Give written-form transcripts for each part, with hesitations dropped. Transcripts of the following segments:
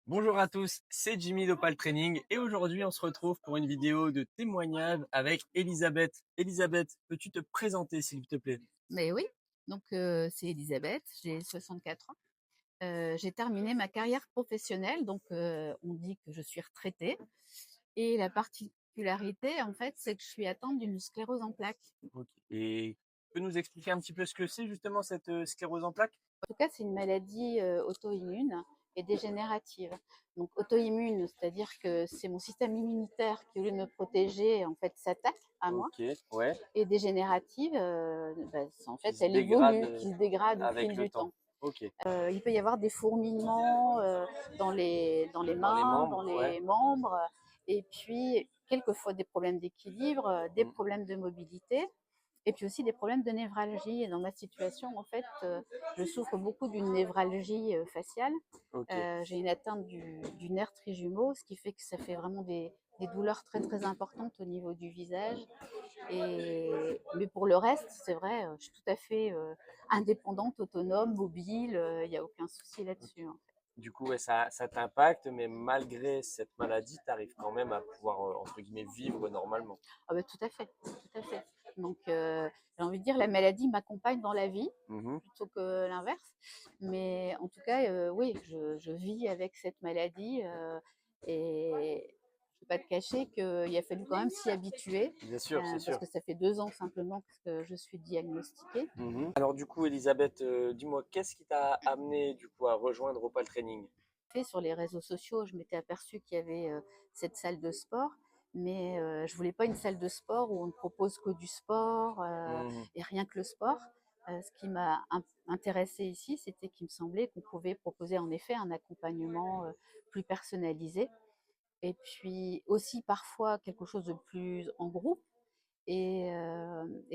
Bonjour à tous, c'est Jimmy d'Opal Training et aujourd'hui on se retrouve pour une vidéo de témoignage avec Elisabeth. Elisabeth, peux-tu te présenter s'il te plaît? Mais oui, donc c'est Elisabeth, j'ai 64 ans. J'ai terminé ma carrière professionnelle, donc on dit que je suis retraitée et la particularité, en fait, c'est que je suis atteinte d'une sclérose en plaques. Ok. Et tu peux nous expliquer un petit peu ce que c'est justement cette sclérose en plaques? En tout cas, c'est une maladie, auto-immune et dégénérative. Donc auto-immune, c'est-à-dire que c'est mon système immunitaire qui, au lieu de me protéger, en fait, s'attaque à moi. Ok, ouais, Et dégénérative, en qui fait, se elle dégrade évolue, qui se dégrade au fil avec le du temps. temps. Ok. Il peut y avoir des fourmillements dans les Dans les mains, dans membres, ouais. les membres, et puis quelquefois des problèmes d'équilibre, des Mm. problèmes de mobilité, et puis aussi des problèmes de névralgie. Et dans ma situation, en fait, je souffre beaucoup d'une névralgie faciale. Ok. J'ai une atteinte du nerf trijumeau, ce qui fait que ça fait vraiment des douleurs très très importantes au niveau du visage. Mais pour le reste, c'est vrai, je suis tout à fait indépendante, autonome, mobile, il n'y a aucun souci Ok. là-dessus, hein. Du coup, ouais, ça t'impacte, mais malgré cette maladie, tu arrives quand même à pouvoir, entre guillemets, vivre normalement. Ah bah, tout à fait, tout à fait. Donc, j'ai envie de dire, la maladie m'accompagne dans la vie Mhm. plutôt que l'inverse. Mais en tout cas, oui, je vis avec cette maladie et je ne vais pas te cacher qu'il a fallu quand même s'y habituer Bien sûr, c'est parce sûr. que ça fait 2 ans simplement que je suis diagnostiquée. Mhm. Alors du coup, Elisabeth, dis-moi, qu'est-ce qui t'a amené du coup à rejoindre Opal Training? Sur les réseaux sociaux, je m'étais aperçue qu'il y avait cette salle de sport, mais je voulais pas une salle de sport où on ne propose que du sport Mhm. et rien que le sport. Ce qui m'a intéressée ici, c'était qu'il me semblait qu'on pouvait proposer en effet un accompagnement plus personnalisé et puis aussi parfois quelque chose de plus en groupe et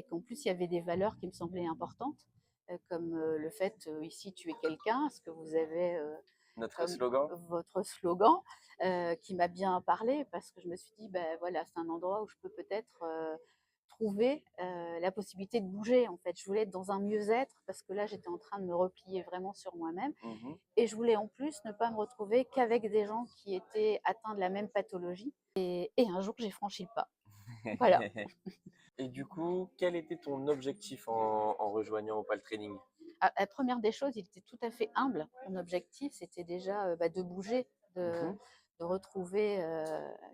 qu'en plus il y avait des valeurs qui me semblaient importantes, comme le fait ici tu es quelqu'un, ce que vous avez Notre comme slogan? votre slogan, qui m'a bien parlé parce que je me suis dit, ben voilà, c'est un endroit où je peux peut-être trouver la possibilité de bouger. En fait, je voulais être dans un mieux-être parce que là, j'étais en train de me replier vraiment sur moi-même. Mhm. Et je voulais en plus ne pas me retrouver qu'avec des gens qui étaient atteints de la même pathologie. Et un jour, j'ai franchi le pas. Voilà. Et du coup, quel était ton objectif en rejoignant Opal Training? La première des choses, il était tout à fait humble. Mon objectif, c'était déjà de bouger, de, Mhm. de retrouver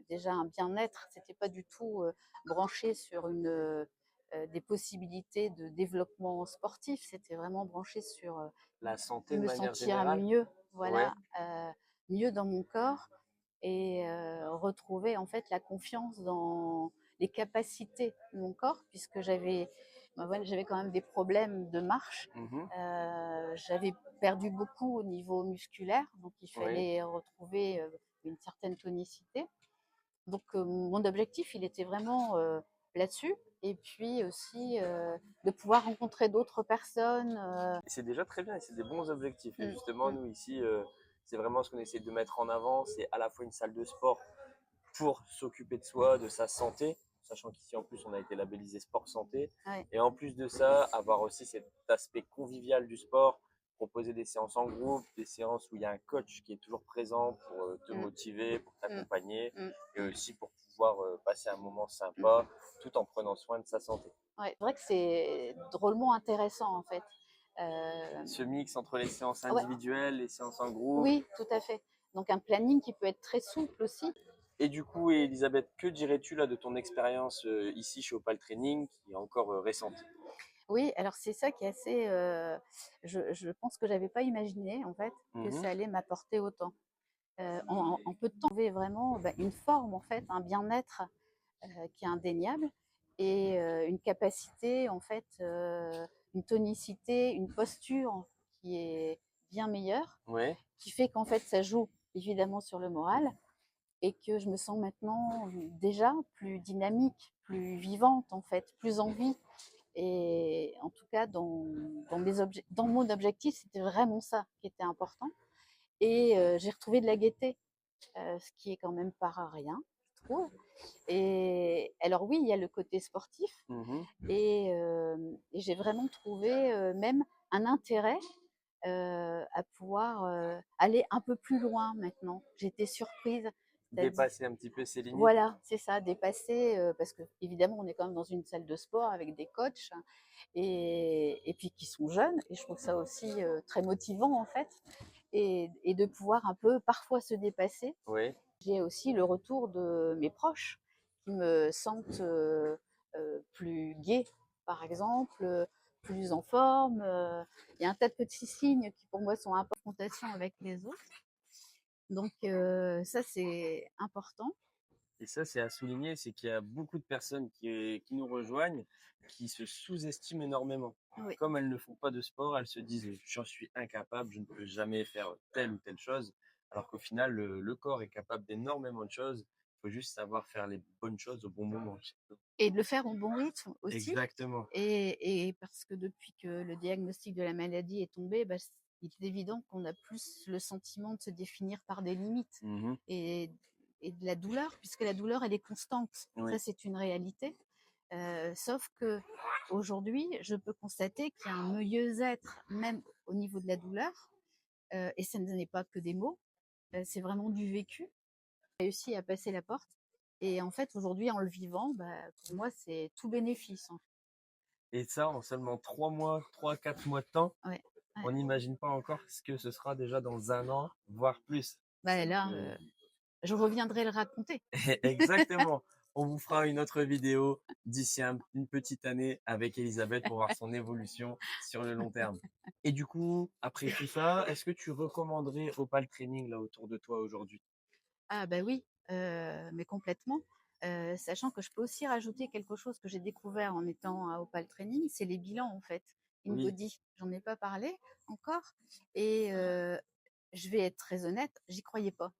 déjà un bien-être. C'était pas du tout branché sur des possibilités de développement sportif. C'était vraiment branché sur La santé de me manière sentir générale? mieux, Ouais. voilà, mieux dans mon corps et retrouver en fait la confiance dans les capacités de mon corps, puisque voilà, j'avais quand même des problèmes de marche. Mhm. J'avais perdu beaucoup au niveau musculaire, donc il Oui. fallait retrouver une certaine tonicité. Donc mon objectif, il était vraiment là-dessus. Et puis aussi de pouvoir rencontrer d'autres personnes. Et c'est déjà très bien et c'est des bons objectifs. Et Mm, justement, mm, nous ici, c'est vraiment ce qu'on essaie de mettre en avant. C'est à la fois une salle de sport pour s'occuper de soi, de sa santé, sachant qu'ici en plus on a été labellisé sport santé. ouais, Et en plus de ça, avoir aussi cet aspect convivial du sport, proposer des séances en groupe, des séances où il y a un coach qui est toujours présent pour te mm, motiver, pour mm, t'accompagner, mm, et aussi pour pouvoir passer un moment mm. sympa tout en prenant soin de sa santé. Ouais, c'est vrai que c'est drôlement intéressant en fait. Euh, Ce mix entre les séances ouais, individuelles, les séances en groupe. oui, tout à fait. Donc un planning qui peut être très souple aussi. Et du coup, Elisabeth, que dirais-tu là de ton expérience ici chez Opal Training, qui est encore récente? Oui, alors c'est ça qui est assez. Je pense que j'avais pas imaginé en fait que Mhm. ça allait m'apporter autant. En peu de temps, j'ai vraiment une forme en fait, un bien-être qui est indéniable et une capacité en fait, une tonicité, une posture qui est bien meilleure, Ouais. qui fait qu'en fait ça joue évidemment sur le moral et que je me sens maintenant déjà plus dynamique, plus vivante en fait, plus en vie. Et en tout cas, dans mon objectif, c'était vraiment ça qui était important. Et j'ai retrouvé de la gaieté, ce qui est quand même pas rien, je trouve. Et alors oui, il y a le côté sportif Mhm. et j'ai vraiment trouvé même un intérêt à pouvoir aller un peu plus loin maintenant. J'étais surprise, c'est-à-dire, Dépasser un petit peu ses limites. voilà, c'est ça, dépasser, parce que évidemment on est quand même dans une salle de sport avec des coachs et puis qui sont jeunes, et je trouve ça aussi très motivant en fait, et de pouvoir un peu parfois se dépasser. Oui. J'ai aussi le retour de mes proches qui me sentent plus gaie, par exemple, plus en forme. Il y a un tas de petits signes qui, pour moi, sont en confrontation avec les autres. Donc, ça, c'est important. Et ça, c'est à souligner, c'est qu'il y a beaucoup de personnes qui nous rejoignent, qui se sous-estiment énormément. Oui. Comme elles ne font pas de sport, elles se disent, j'en suis incapable, je ne peux jamais faire telle ou telle chose. Alors qu'au final, le corps est capable d'énormément de choses. Il faut juste savoir faire les bonnes choses au bon moment. Et de le faire au bon rythme aussi. Exactement. Et parce que depuis que le diagnostic de la maladie est tombé, bah, il est évident qu'on a plus le sentiment de se définir par des limites Mhm. et, et de la douleur, puisque la douleur, elle est constante. Oui. Ça, c'est une réalité. Sauf que aujourd'hui, je peux constater qu'il y a un mieux-être, même au niveau de la douleur, et ce n'est pas que des mots, c'est vraiment du vécu. J'ai réussi à passer la porte. Et en fait, aujourd'hui, en le vivant, bah, pour moi, c'est tout bénéfice, en Et ça, en seulement 3 mois, 3, 4 mois de temps, fait. Ouais, ouais. on n'imagine pas encore ce que ce sera déjà dans un an, voire plus. Bah, là, je reviendrai le raconter. Exactement. On vous fera une autre vidéo d'ici une petite année avec Elisabeth pour voir son évolution sur le long terme. Et du coup, après tout ça, est-ce que tu recommanderais Opal Training là autour de toi aujourd'hui? Ah bah oui, mais complètement. Sachant que je peux aussi rajouter quelque chose que j'ai découvert en étant à Opal Training, c'est les bilans en fait, Oui. InBody. J'en ai pas parlé encore, et je vais être très honnête, j'y croyais pas.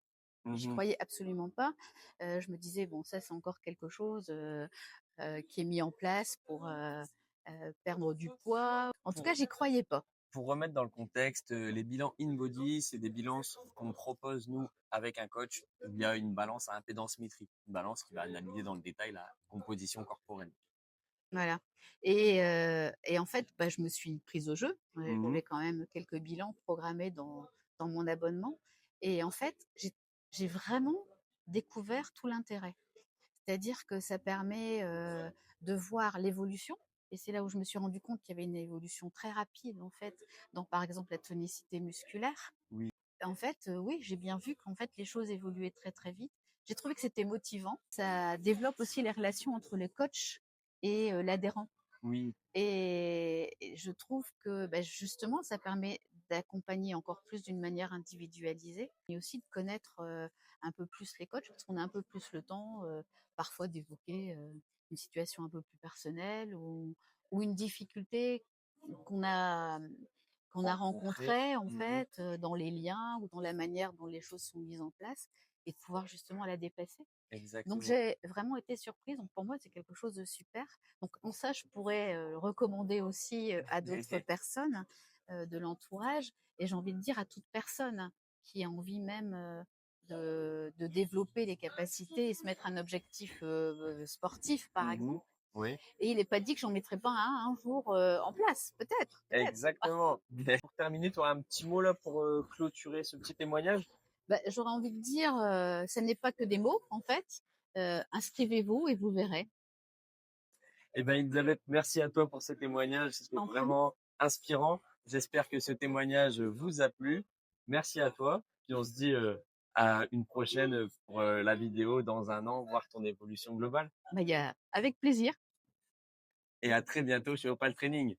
J'y Mhm. croyais absolument pas. Je me disais: «Bon, ça, c'est encore quelque chose, qui est mis en place pour, perdre du poids». En tout cas, Pour, j'y croyais pas. pour remettre dans le contexte, les bilans InBody, c'est des bilans qu'on propose nous avec un coach. Il y a une balance à impédance métrique, une balance qui va analyser dans le détail la composition corporelle. Voilà, et en fait, bah, je me suis prise au jeu. Mhm. J'avais quand même quelques bilans programmés dans mon abonnement, et en fait, j'ai vraiment découvert tout l'intérêt. C'est-à-dire que ça permet, de voir l'évolution, et c'est là où je me suis rendu compte qu'il y avait une évolution très rapide, en fait, dans, par exemple, la tonicité musculaire. Oui, En fait, oui, j'ai bien vu qu'en fait, les choses évoluaient très, très vite. J'ai trouvé que c'était motivant. Ça développe aussi les relations entre le coach et l'adhérent. oui. Et je trouve que, bah, justement, ça permet d'accompagner encore plus d'une manière individualisée, et aussi de connaître un peu plus les coachs, parce qu'on a un peu plus le temps parfois d'évoquer une situation un peu plus personnelle, ou une difficulté qu'on a, qu'on a Rencontrer. rencontrée en Mhm. fait dans les liens ou dans la manière dont les choses sont mises en place, et de pouvoir justement la dépasser. Donc Exactement. j'ai vraiment été surprise. Donc pour moi, c'est quelque chose de super. Donc en ça, je pourrais recommander aussi à d'autres personnes de l'entourage. Et j'ai envie de dire à toute personne qui a envie même de développer les capacités et se mettre un objectif sportif, par Mhm. exemple. Oui, Et il n'est pas dit que j'en mettrai pas un jour en place. Peut-être, peut-être. exactement. Mais pour terminer, tu auras un petit mot là pour clôturer ce petit témoignage? Bah, j'aurais envie de dire, ce n'est pas que des mots, en fait. Inscrivez-vous et vous verrez. Eh bien, Elisabeth, merci à toi pour ce témoignage. C'était En prie. vraiment inspirant. J'espère que ce témoignage vous a plu. Merci à toi. Puis on se dit à une prochaine pour la vidéo dans un an, voir ton évolution globale. Bah, avec plaisir. Et à très bientôt chez Opal Training.